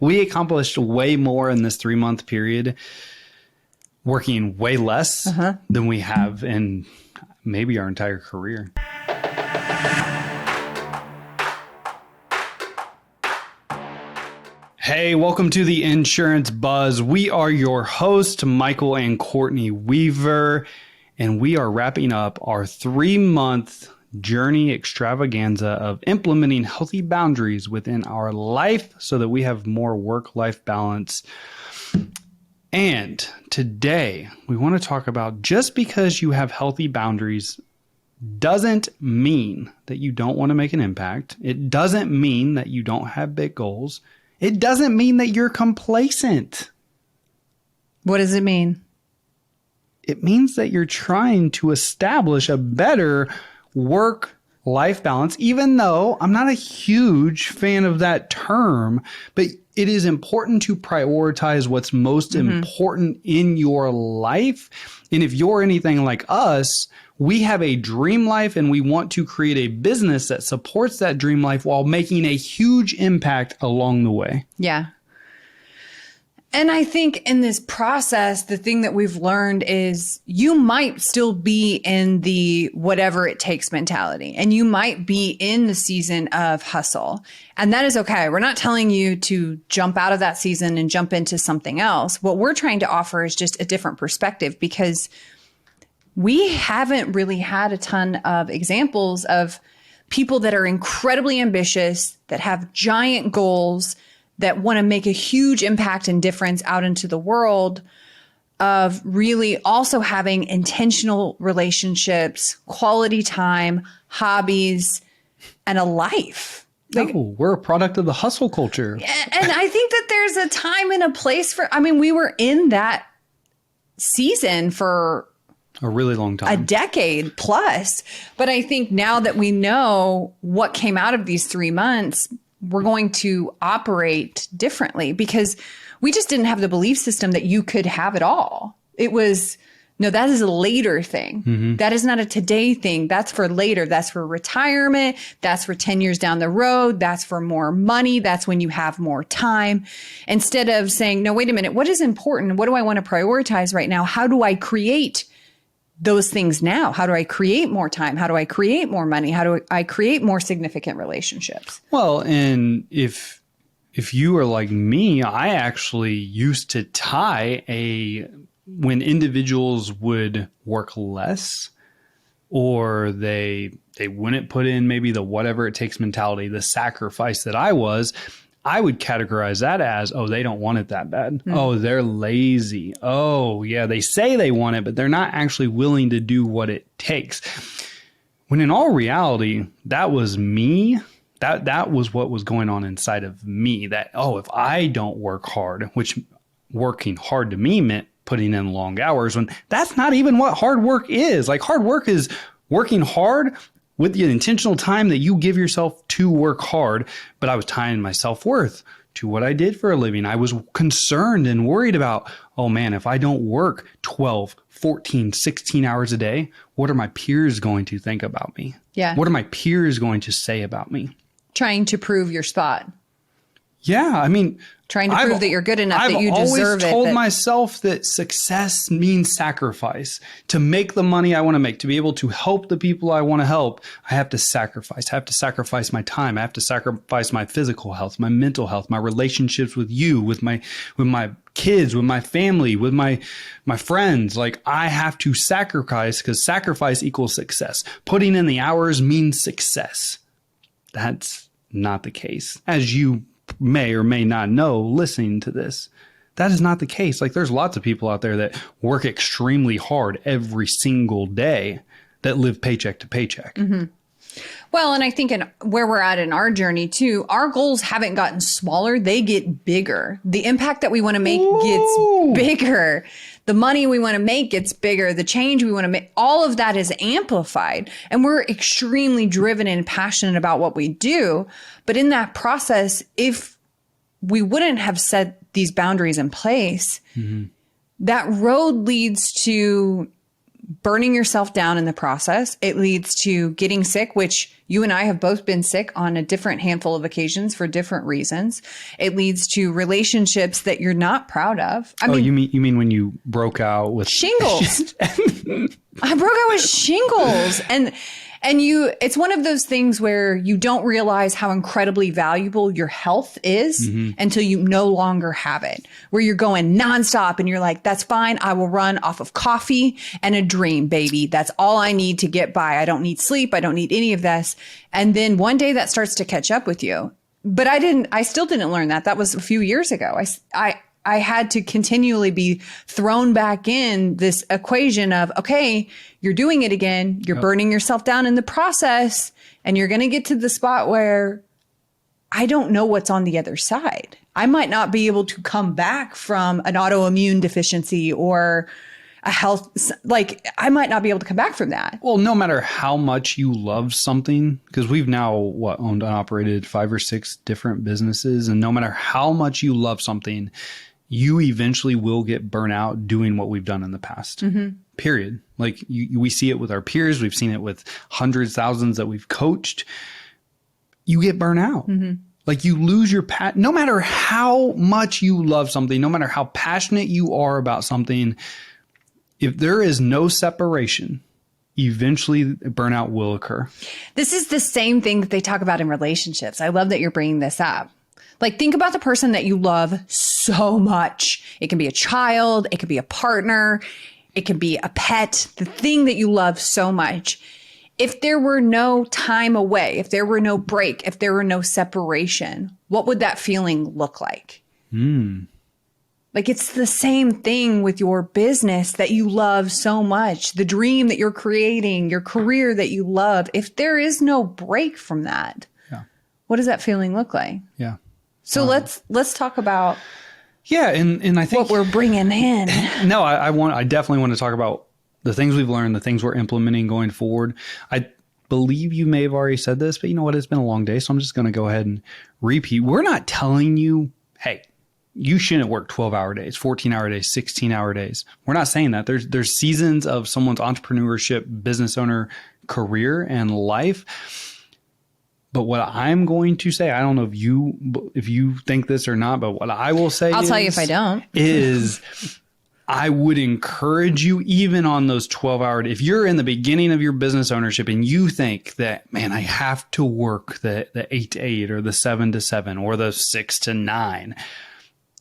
We accomplished way more in this 3-month period, working way less than we have in maybe our entire career. Hey, welcome to the Insurance Buzz. We are your hosts, Michael and Courtney Weaver, and we are wrapping up our 3-month journey extravaganza of implementing healthy boundaries within our life so that we have more work-life balance. And today we want to talk about just because you have healthy boundaries doesn't mean that you don't want to make an impact. It doesn't mean that you don't have big goals. It doesn't mean that you're complacent. What does it mean? It means that you're trying to establish a better work-life balance, even though I'm not a huge fan of that term, but it is important to prioritize what's most important in your life. And if you're anything like us, we have a dream life and we want to create a business that supports that dream life while making a huge impact along the way. Yeah. And I think in this process, the thing that we've learned is you might still be in the whatever it takes mentality, and you might be in the season of hustle. And that is okay. We're not telling you to jump out of that season and jump into something else. What we're trying to offer is just a different perspective, because we haven't really had a ton of examples of people that are incredibly ambitious, that have giant goals, that want to make a huge impact and difference out into the world, of really also having intentional relationships, quality time, hobbies, and a life. We're a product of the hustle culture. And I think that there's a time and a place for, we were in that season for a really long time, a decade plus. But I think now that we know what came out of these 3 months, we're going to operate differently, because we just didn't have the belief system that you could have it all. It was, no, that is a later thing. That is not a today thing. That's for later. That's for retirement. That's for 10 years down the road. That's for more money. That's when you have more time. Instead of saying, no, wait a minute, what is important? What do I want to prioritize right now? How do I create those things now? How do I create more time? How do I create more money? How do I create more significant relationships? Well, and if you are like me, I actually used to tie when individuals would work less, or they wouldn't put in maybe the whatever it takes mentality, the sacrifice that I would categorize that as, oh, they don't want it that bad. Oh, they're lazy. Oh, yeah, they say they want it, but they're not actually willing to do what it takes. When in all reality, that was me. That was what was going on inside of me. That, oh, if I don't work hard, which working hard to me meant putting in long hours, when that's not even what hard work is. Like, hard work is working hard with the intentional time that you give yourself to work hard. But I was tying my self-worth to what I did for a living. I was concerned and worried about, oh man, if I don't work 12, 14, 16 hours a day, what are my peers going to think about me? Yeah. What are my peers going to say about me? Trying to prove your spot. Yeah. Trying to prove that you're good enough, that you deserve it. I've always told myself that success means sacrifice. To make the money I want to make, to be able to help the people I want to help, I have to sacrifice. I have to sacrifice my time. I have to sacrifice my physical health, my mental health, my relationships with you, with my kids, with my family, with my friends. Like, I have to sacrifice, because sacrifice equals success. Putting in the hours means success. That's not the case, as you may or may not know listening to this. That is not the case. Like, there's lots of people out there that work extremely hard every single day that live paycheck to paycheck. Well, and I think where we're at in our journey too, our goals haven't gotten smaller. They get bigger. The impact that we want to make gets bigger. The money we want to make gets bigger. The change we want to make, all of that is amplified. And we're extremely driven and passionate about what we do. But in that process, if we wouldn't have set these boundaries in place, that road leads to burning yourself down in the process. It leads to getting sick, which you and I have both been sick on a different handful of occasions for different reasons. It leads to relationships that you're not proud of. I mean, you mean when you broke out with shingles? I broke out with shingles, and it's one of those things where you don't realize how incredibly valuable your health is until you no longer have it, where you're going nonstop and you're like, that's fine. I will run off of coffee and a dream, baby. That's all I need to get by. I don't need sleep. I don't need any of this. And then one day that starts to catch up with you. But I still didn't learn that. That was a few years ago. I had to continually be thrown back in this equation of, okay, you're doing it again. You're burning yourself down in the process, and you're going to get to the spot where I don't know what's on the other side. I might not be able to come back from an autoimmune deficiency or a health, like I might not be able to come back from that. Well, no matter how much you love something, because we've now owned and operated 5 or 6 different businesses, and no matter how much you love something, you eventually will get burnt out doing what we've done in the past. Period. Like we see it with our peers. We've seen it with hundreds, thousands that we've coached. You get burnt out. Like you lose your no matter how much you love something, no matter how passionate you are about something, if there is no separation, eventually burnout will occur. This is the same thing that they talk about in relationships. I love that you're bringing this up. Like, think about the person that you love so much. It can be a child. It can be a partner. It can be a pet, the thing that you love so much. If there were no time away, if there were no break, if there were no separation, what would that feeling look like? Like, it's the same thing with your business that you love so much, the dream that you're creating, your career that you love. If there is no break from that, what does that feeling look like? Yeah. So let's talk about and I think what we're bringing in. No, I definitely want to talk about the things we've learned, the things we're implementing going forward. I believe you may have already said this, but you know what? It's been a long day, so I'm just going to go ahead and repeat. We're not telling you, hey, you shouldn't work 12-hour days, 14-hour days, 16-hour days. We're not saying that. There's seasons of someone's entrepreneurship, business owner career and life. But what I'm going to say, I don't know if you think this or not, but what I will say, I'll tell you if I don't, is I would encourage you, even on those 12-hour, if you're in the beginning of your business ownership and you think that, man, I have to work the 8 to 8 or the 7 to 7 or the 6 to 9,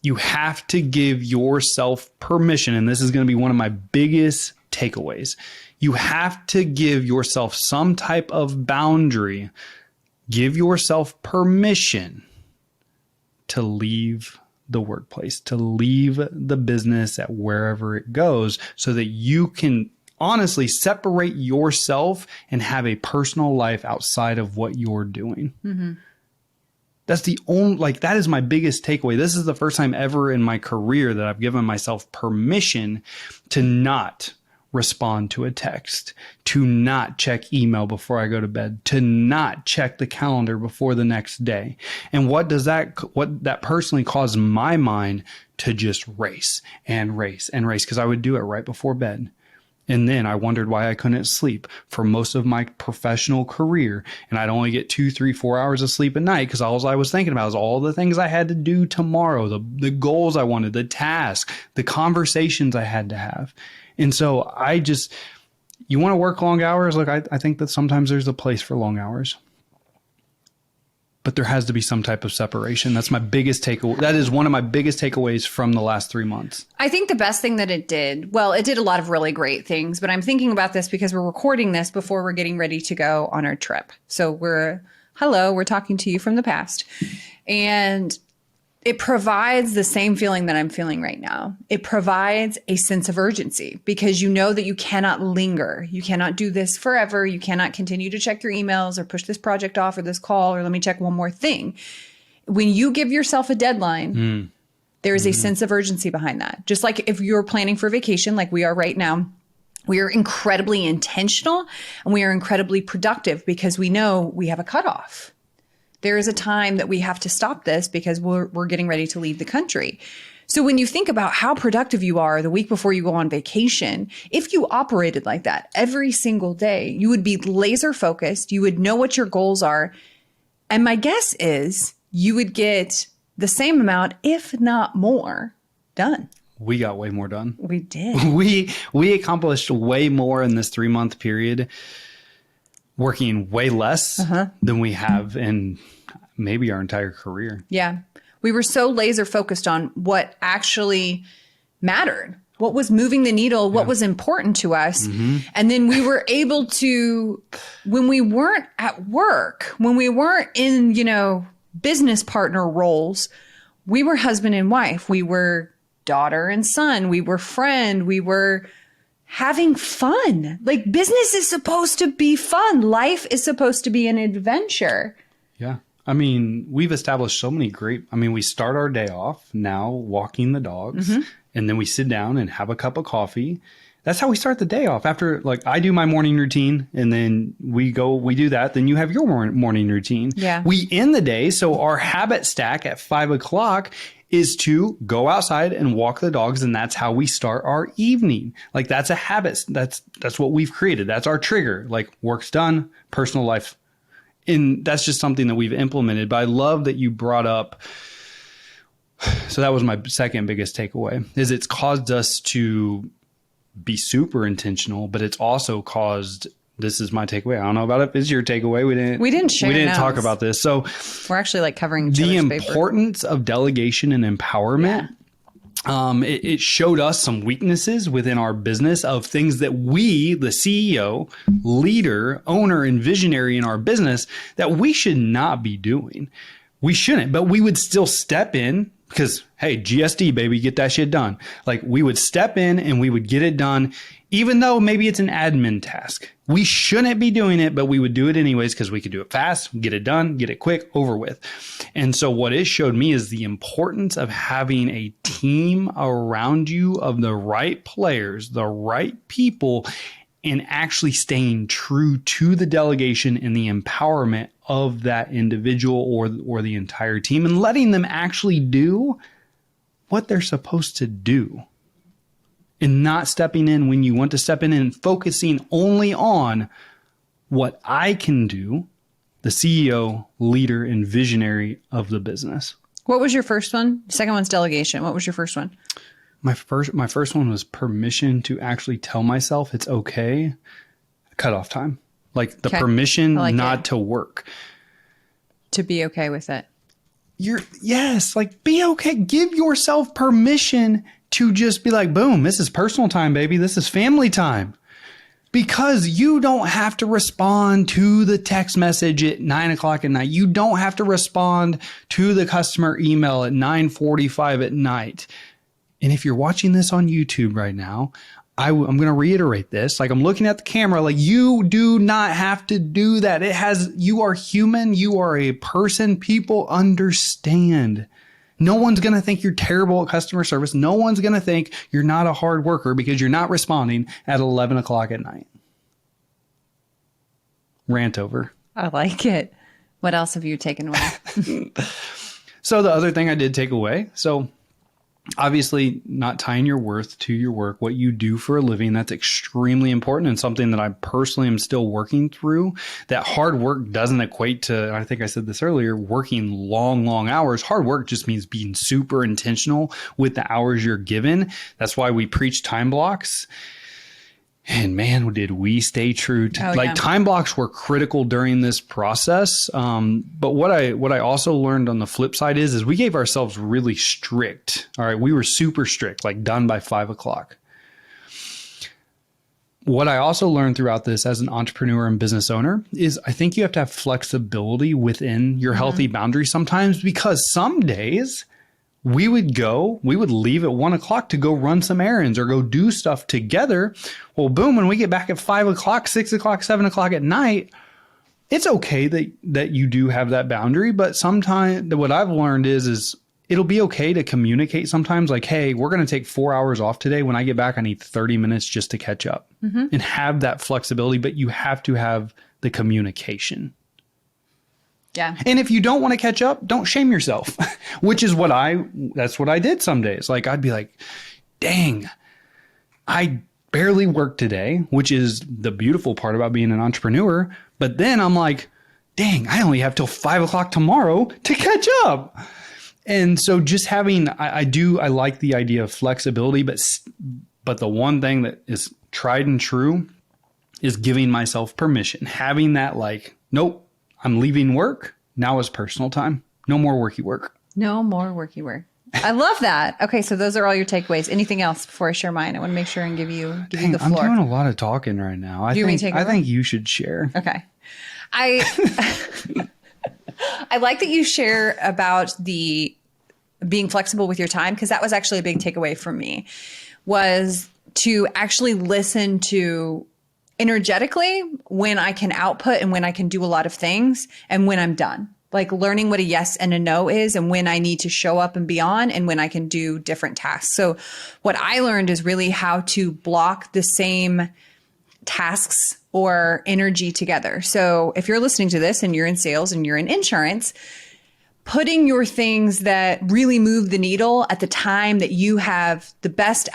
you have to give yourself permission. And this is going to be one of my biggest takeaways. You have to give yourself some type of boundary. Give yourself permission to leave the workplace, to leave the business at wherever it goes, so that you can honestly separate yourself and have a personal life outside of what you're doing. That's the only, that is my biggest takeaway. This is the first time ever in my career that I've given myself permission to not respond to a text, to not check email before I go to bed, to not check the calendar before the next day. And what that personally caused my mind to just race and race and race, because I would do it right before bed. And then I wondered why I couldn't sleep for most of my professional career. And I'd only get 2, 3, 4 hours of sleep at night because all I was thinking about was all the things I had to do tomorrow, the goals I wanted, the tasks, the conversations I had to have. And so you want to work long hours? Look, I think that sometimes there's a place for long hours. But there has to be some type of separation. That's my biggest takeaway. That is one of my biggest takeaways from the last 3 months. I think the best thing that it did a lot of really great things, but I'm thinking about this because we're recording this before we're getting ready to go on our trip. So we're talking to you from the past. And it provides the same feeling that I'm feeling right now. It provides a sense of urgency because you know that you cannot linger. You cannot do this forever. You cannot continue to check your emails or push this project off or this call or let me check one more thing. When you give yourself a deadline, there is a sense of urgency behind that. Just like if you're planning for vacation like we are right now, we are incredibly intentional and we are incredibly productive because we know we have a cutoff. There is a time that we have to stop this because we're getting ready to leave the country. So when you think about how productive you are the week before you go on vacation, if you operated like that every single day, you would be laser focused. You would know what your goals are. And my guess is you would get the same amount, if not more, done. We got way more done. We did. We accomplished way more in this 3-month period, working way less than we have in maybe our entire career. Yeah. We were so laser focused on what actually mattered, what was moving the needle, what was important to us. And then we were able to, when we weren't at work, when we weren't in, business partner roles, we were husband and wife. We were daughter and son. We were friend. We were having fun. Like business is supposed to be fun. Life is supposed to be an adventure. Yeah. I mean, we've established so many we start our day off now walking the dogs, and then we sit down and have a cup of coffee. That's how we start the day off. After, I do my morning routine, and then we do that. Then you have your morning routine. Yeah. We end the day. So our habit stack at 5 o'clock is to go outside and walk the dogs. And that's how we start our evening. That's a habit. That's what we've created. That's our trigger. Work's done, personal life. And that's just something that we've implemented. But I love that you brought up. So that was my second biggest takeaway, is it's caused us to be super intentional, but it's also caused, this is my takeaway. I don't know about it. It's your takeaway. We didn't talk about this. So we're actually covering the importance of delegation and empowerment. Yeah. It showed us some weaknesses within our business of things that we, the CEO, leader, owner, and visionary in our business, that we should not be doing. We shouldn't, but we would still step in because, hey, GSD, baby, get that shit done. We would step in and we would get it done, even though maybe it's an admin task. We shouldn't be doing it, but we would do it anyways because we could do it fast, get it done, get it quick, over with. And so what it showed me is the importance of having a team around you of the right players, the right people, and actually staying true to the delegation and the empowerment of that individual or the entire team, and letting them actually do what they're supposed to do, and not stepping in when you want to step in and focusing only on what I can do, the CEO, leader, and visionary of the business. What was your first one? Second one's delegation. What was your first one? My first one was permission to actually tell myself it's okay. Cutoff time. Permission not to work. To be okay with it. Be okay. Give yourself permission to just be boom, this is personal time, baby. This is family time. Because you don't have to respond to the text message at 9 o'clock at night. You don't have to respond to the customer email at 9:45 at night. And if you're watching this on YouTube right now, I'm going to reiterate this. I'm looking at the camera, you do not have to do that. You are human. You are a person. People understand. No one's going to think you're terrible at customer service. No one's going to think you're not a hard worker because you're not responding at 11 o'clock at night. Rant over. I like it. What else have you taken away? So the other thing I did take away, obviously not tying your worth to your work, what you do for a living, that's extremely important and something that I personally am still working through. That hard work doesn't equate to, I think I said this earlier, working long hours. Hard work just means being super intentional with the hours you're given. That's why we preach time blocks. And man, did we stay true to time blocks were critical during this process. But what I also learned on the flip side is we gave ourselves really strict. All right. We were super strict, done by 5 o'clock. What I also learned throughout this as an entrepreneur and business owner is I think you have to have flexibility within your healthy boundaries sometimes, because some days we would leave at 1 o'clock to go run some errands or go do stuff together. Well, boom, when we get back at 5 o'clock, 6 o'clock, 7 o'clock at night, it's okay that you do have that boundary. But sometimes what I've learned is it'll be okay to communicate sometimes hey, we're going to take 4 hours off today. When I get back, I need 30 minutes just to catch up and have that flexibility. But you have to have the communication. Yeah. And if you don't want to catch up, don't shame yourself, which is that's what I did some days. Like I'd be like, dang, I barely worked today, which is the beautiful part about being an entrepreneur. But then I'm like, dang, I only have till 5 o'clock tomorrow to catch up. And so just having, I like the idea of flexibility, but the one thing that is tried and true is giving myself permission, having that like, nope, I'm leaving work. Now is personal time. No more worky work. No more worky work. I love that. Okay, so those are all your takeaways. Anything else before I share mine? I want to make sure and give you the floor. I'm doing a lot of talking right now. I think you should share. Okay. I like that you share about the being flexible with your time, because that was actually a big takeaway from me, was to actually listen to energetically when I can output and when I can do a lot of things and when I'm done. Like learning what a yes and a no is and when I need to show up and be on and when I can do different tasks. So what I learned is really how to block the same tasks or energy together. So if you're listening to this and you're in sales and you're in insurance, putting your things that really move the needle at the time that you have the best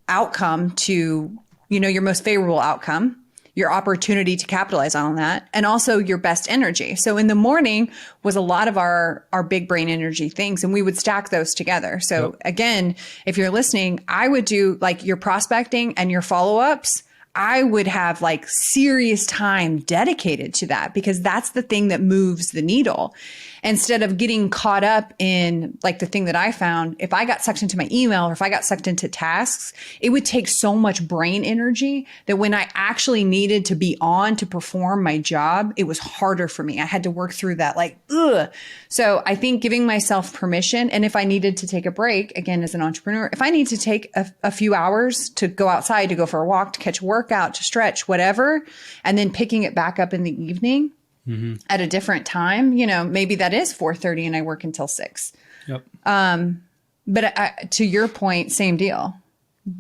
outcome to, your most favorable outcome, your opportunity to capitalize on that, and also your best energy. So in the morning was a lot of our big brain energy things, and we would stack those together. So again, if you're listening, I would do like your prospecting and your follow-ups. I would have like serious time dedicated to that, because that's the thing that moves the needle. Instead of getting caught up in like the thing that I found, if I got sucked into my email or if I got sucked into tasks, it would take so much brain energy that when I actually needed to be on to perform my job, it was harder for me. I had to work through that like, ugh. So I think giving myself permission, and if I needed to take a break, again, as an entrepreneur, if I need to take a few hours to go outside, to go for a walk, to catch a workout, to stretch, whatever, and then picking it back up in the evening, at a different time, maybe that is 4:30 and I work until 6. Yep. But to your point, same deal.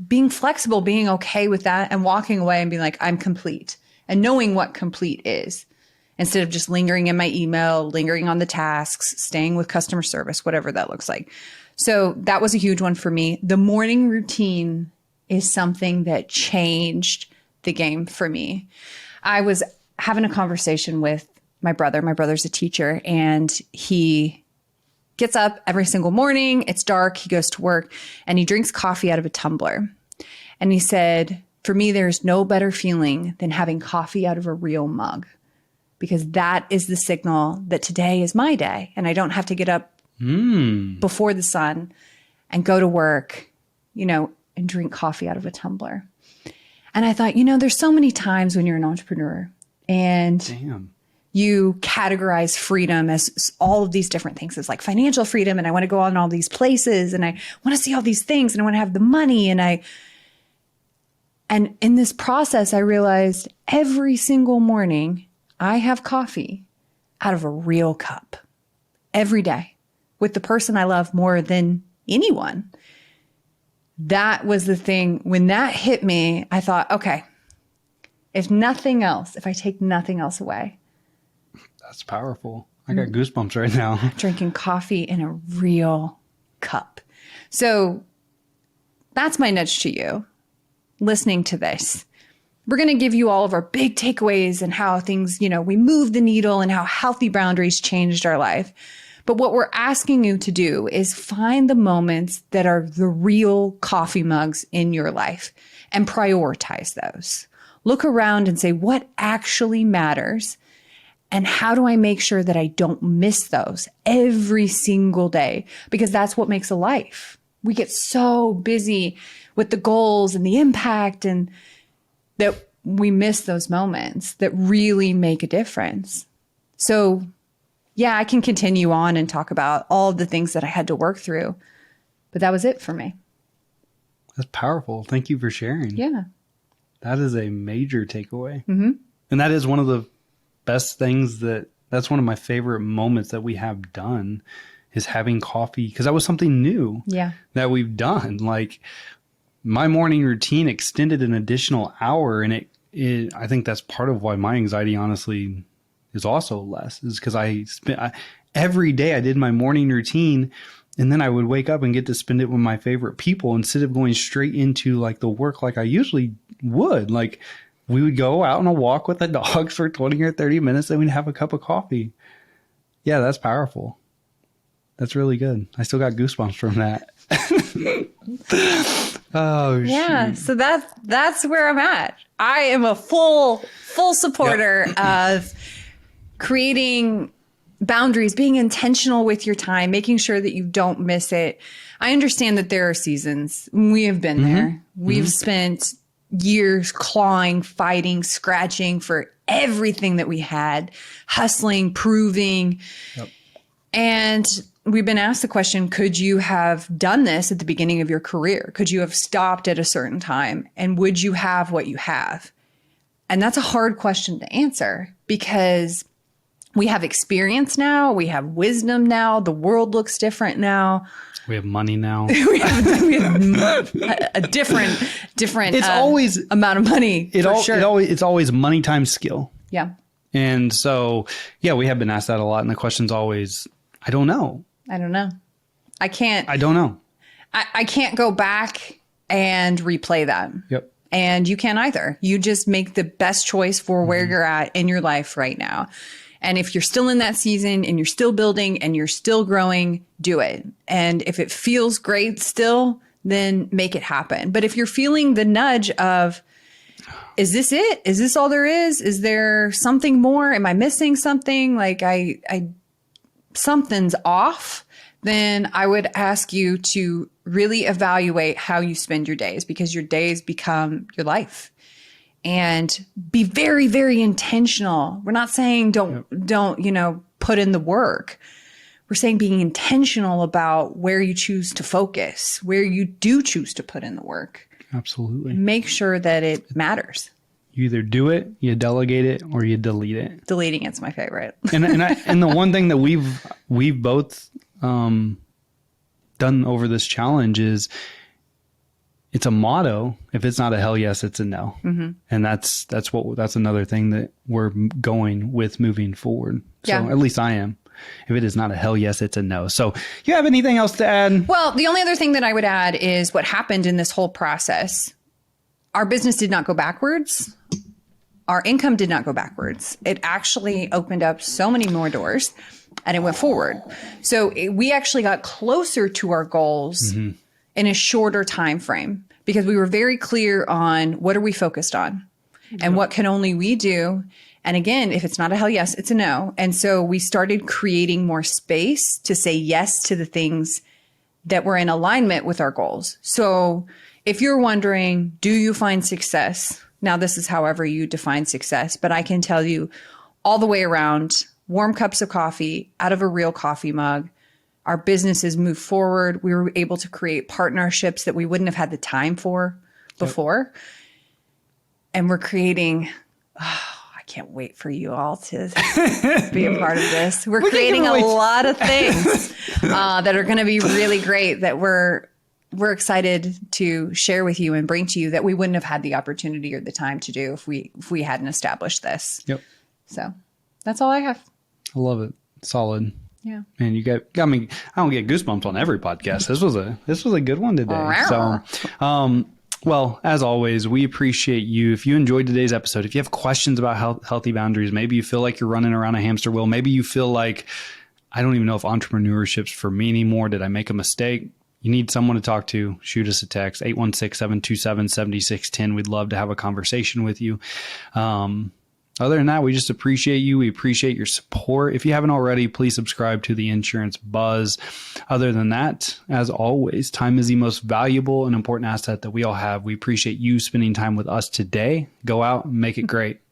Being flexible, being okay with that, and walking away and being like, I'm complete, and knowing what complete is, instead of just lingering in my email, lingering on the tasks, staying with customer service, whatever that looks like. So that was a huge one for me. The morning routine is something that changed the game for me. I was having a conversation with my brother. My brother's a teacher, and he gets up every single morning. It's dark. He goes to work and he drinks coffee out of a tumbler. And he said, for me, there's no better feeling than having coffee out of a real mug, because that is the signal that today is my day. And I don't have to get up before the sun and go to work, and drink coffee out of a tumbler. And I thought, there's so many times when you're an entrepreneur and you categorize freedom as all of these different things. It's like financial freedom, and I want to go on all these places, and I want to see all these things, and I want to have the money. And in this process, I realized every single morning I have coffee out of a real cup every day with the person I love more than anyone. That was the thing. When that hit me, I thought, okay, if nothing else, if I take nothing else away. That's powerful. I got goosebumps right now. Drinking coffee in a real cup. So that's my nudge to you listening to this. We're going to give you all of our big takeaways and how things, we move the needle and how healthy boundaries changed our life. But what we're asking you to do is find the moments that are the real coffee mugs in your life and prioritize those. Look around and say, what actually matters? And how do I make sure that I don't miss those every single day? Because that's what makes a life. We get so busy with the goals and the impact, and that we miss those moments that really make a difference. So yeah, I can continue on and talk about all of the things that I had to work through, but that was it for me. That's powerful. Thank you for sharing. Yeah. That is a major takeaway. And that is one of the best things that's one of my favorite moments that we have done, is having coffee, because that was something new that we've done. Like my morning routine extended an additional hour, and it I think that's part of why my anxiety honestly is also less, is because every day I did my morning routine, and then I would wake up and get to spend it with my favorite people instead of going straight into like the work like I usually would. Like we would go out on a walk with the dogs for 20 or 30 minutes, and we'd have a cup of coffee. Yeah, that's powerful. That's really good. I still got goosebumps from that. Oh, Yeah. shoot. So that's where I'm at. I am a full supporter of creating boundaries, being intentional with your time, making sure that you don't miss it. I understand that there are seasons. We have been there. We've spent years clawing, fighting, scratching for everything that we had, hustling, proving. Yep. And we've been asked the question, could you have done this at the beginning of your career? Could you have stopped at a certain time? And would you have what you have? And that's a hard question to answer because we have experience now. We have wisdom now. The world looks different now. We have money now. we have a different It's always amount of money. it's always money times skill. Yeah. And so, yeah, we have been asked that a lot. And the question's always, I don't know. I don't know. I don't know. I can't go back and replay that. Yep. And you can't either. You just make the best choice for where you're at in your life right now. And if you're still in that season and you're still building and you're still growing, do it. And if it feels great still, then make it happen. But if you're feeling the nudge of, is this it? Is this all there is? Is there something more? Am I missing something? Like something's off, then I would ask you to really evaluate how you spend your days, because your days become your life. And be very, very intentional. We're not saying don't, put in the work. We're saying being intentional about where you choose to focus, where you do choose to put in the work. Absolutely. Make sure that it matters. You either do it, you delegate it, or you delete it. Deleting it's my favorite. And the one thing that we've both done over this challenge is it's a motto. If it's not a hell yes, it's a no. Mm-hmm. And that's another thing that we're going with moving forward. So at least I am. If it is not a hell yes, it's a no. So you have anything else to add? Well, the only other thing that I would add is what happened in this whole process. Our business did not go backwards. Our income did not go backwards. It actually opened up so many more doors and it went forward. So we actually got closer to our goals in a shorter time frame because we were very clear on what are we focused on and what can only we do. And again, if it's not a hell yes, it's a no. And so we started creating more space to say yes to the things that were in alignment with our goals. So if you're wondering, do you find success? Now, this is however you define success, but I can tell you all the way around, warm cups of coffee out of a real coffee mug. Our businesses moved forward. We were able to create partnerships that we wouldn't have had the time for before. Yep. And we're creating, I can't wait for you all to be a part of this. We're creating a lot of things that are going to be really great that we're excited to share with you and bring to you that we wouldn't have had the opportunity or the time to do if we hadn't established this. Yep. So that's all I have. I love it. Solid. Yeah. Man, you got me. I don't get goosebumps on every podcast. This was a good one today. So, well, as always, we appreciate you. If you enjoyed today's episode, if you have questions about healthy boundaries, maybe you feel like you're running around a hamster wheel. Maybe you feel like, I don't even know if entrepreneurship's for me anymore. Did I make a mistake? You need someone to talk to, shoot us a text, 816-727-7610. We'd love to have a conversation with you. Other than that, we just appreciate you. We appreciate your support. If you haven't already, please subscribe to the Insurance Buzz. Other than that, as always, time is the most valuable and important asset that we all have. We appreciate you spending time with us today. Go out and make it great.